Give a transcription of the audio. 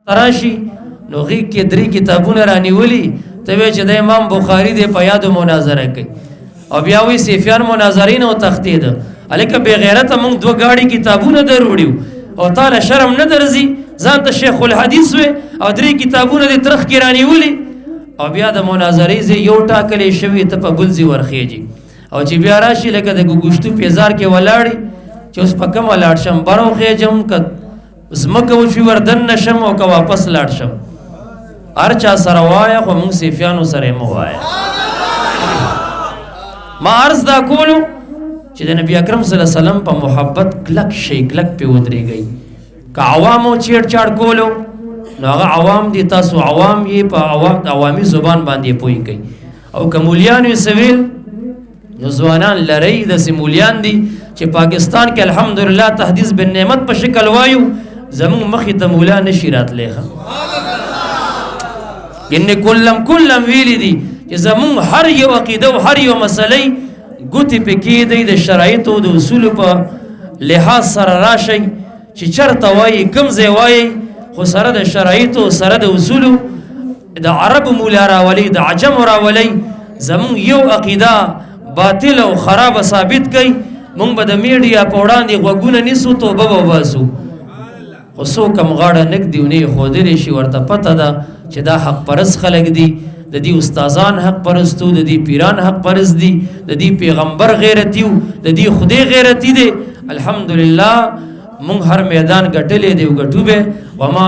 تراشي نو غیږ کې 3 کتابونه رانیولي ته وایې چې د امام بخاري دی په یادو مناظره کوي او بیا وایي سیفیان مناظرین او تختید هلکه بې غیرته موږ 2 ګاډي کتابونه دروړي او تاله شرم نه درځي ځان ته شیخ الحدیث وې او 3 کتابونه دې ترخ کې رانیولي او بیا د مناظرې ځای یو ټاکلی شوي ته په بل ځای ورخیږي او چې بیا راشي لکه د ګوګشتو پیزار کې ولاړې چې اوس په کومه لاړ شم بر وخیږم که ځمکه وشوي وردن نه شم او که واپس لاړ شم هر چا سره وایه خو موږ صیفیانو سره یې مه وایه ما عرض دا کولو چې د نبي اکرم صلی الله علیه وسلم په محبت کلک شئ کلک پې ودرېږئ که عوامو چیړ چاړ کولو نو هغه عوام دي تاسو عوام یې په عوامي زبان باندې پوهې کوي او که مولیان یې سویل نو ځوانان لرئ داسې مولیان دي چې پاکستان کې الحمدلله تحدیث بن نعمت په شکل وایو زمونږ مخې ته مولا نشي راتلی ګنې کلم ویلی دي چې زمونږ هر یو عقیده او هر یو مسلې ګوتې پې کېدی د شرایطو د اصولو په لحاظ سره راشئ چې چرته وایي کوم ځای وایي خو سره د شرایطو سره د اصولو د عربو مولا راولئ د عجمو راولئ زمونږ یو عقیده باطل او خرابه ثابت کوي مونږ به د میډیا په وړاندې غوږونه نیسو توبه به وباسو خو څوک هم غاړه نږدي و نه یې ښودلی شي ورته پته ده چې دا حق پرست خلک دي د دې استادان حق پرستو د دې پیران حق پرست دي د دې پیغمبر غیرتي و د دې خدای غیرتي دی الحمدلله مونږ هر میدان ګټلی دی او ګټو به وما